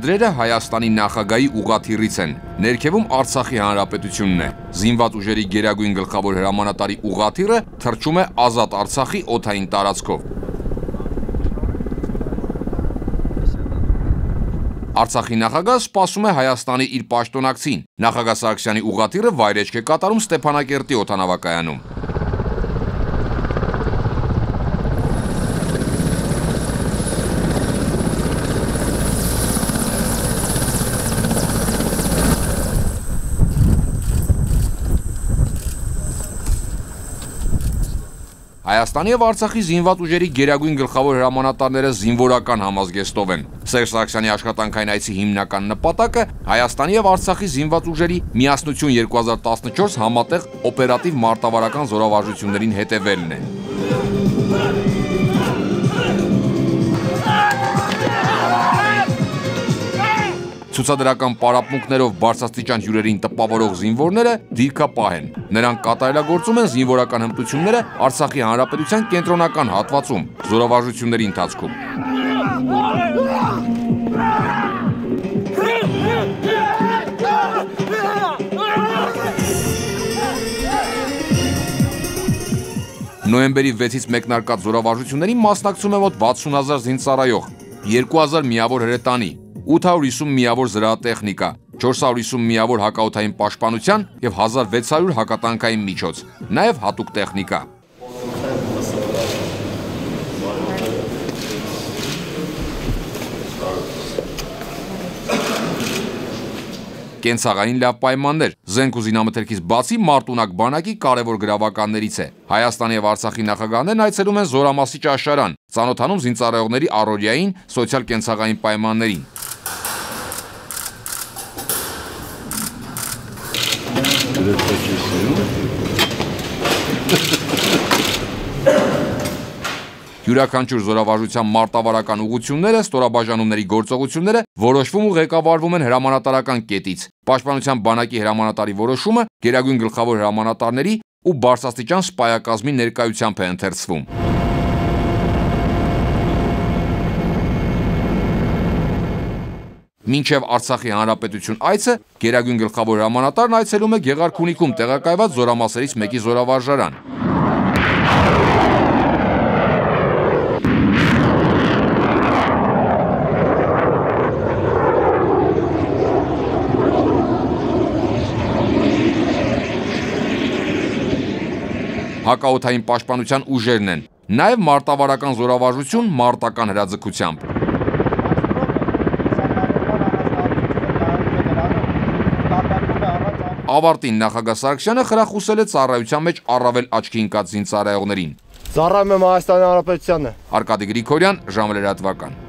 Կադրերը Հայաստանի նախագահի ուղղաթիռից են, ներքևում Արցախի Հանրապետությունն է։ Զինված ուժերի գերագույն գլխավոր հրամանատարի ուղղաթիռը թռչում է ազատ Արցախի օդային տարածքով։ Արցախի նախագահը սպասում է Հայաստանի իր պաշտոնակցին։ Նախագահ Սարգսյանի ուղղաթիռը վայրէջք է կատարում Ստեփանակերտի օդանավակայանում։ Հայաստանի և Արցախի զինված ուժերի գերագույն գլխավոր հրամանատարները զինվորական համազգեստով են։ Սերժ Սարգսյանի աշխատանքային այցի հիմնական նպատակը Հայաստանի և Արցախի զինված ուժերի «Միասնություն 2014» համատեղ օպերատիվ մարտավարական զորավարժություններին հետևելն է։ Ցուցադրական պարապմունքներով բարձրաստիճան հյուրերին տպավորող զինվորները դիրքապահ են։ Նրանք կատարելագործում են զինվորական հմտությունները Արցախի Հանրապետության կենտրոնական հատվածում, զորավարժությունների ընթացքում։ Նոյեմբերի 6-ից մեկնարկած զորավարժություններին մասնակցում է մոտ 60,000 զինծառայող, 2000 միավոր հրետանի, 850 միավոր զրահատեխնիկա, 450 միավոր հակաօդային պաշտպանության և 1600 հակատանկային միջոց, նաև հատուկ տեխնիկա։ Կենցաղային լավ պայմաններ, զենք ու զինամթերքից բացի մարտունակ բանակի կարևոր գրավականներից է։ Հայաստանի և Արցախի նախագահներն այցելում են զորամասի ճաշարան, ծանոթանում զինծառայողների առօրյային, սոցիալ-կենցաղային պայմաններին։ Յուրաքանչյուր զորավարժության մարտավարական ուղղությունները, ստորաբաժանումների գործողությունները որոշվում ու ղեկավարվում են հրամանատարական կետից։ Պաշտպանության բանակի հրամանատարի որոշումը գերագույն գլխավոր հրամանատարների ու բարձրաստիճան սպայակազմի ներկայությամբ է ընթերցվում։ Մինչև Արցախի Հանրապետություն այցը գերագույն գլխավոր հրամանատարն այցելում է Գեղարքունիքում տեղակայված զորամասերից մեկի զորավարժարան։ Հակաօդային պաշտպանության ուժերն են, նաև մարտավարական զորավարժություն մարտական հրաձգությամբ։ Ավարտին նախագահ Սարգսյանը խրախուսել է ծառայության մեջ առավել աչքի ընկած զինծառայողներին։ Ծառայում եմ Հայաստանի Հանրապետությանը։ Արկադի Գրիգորյան, ժամը լրատվական։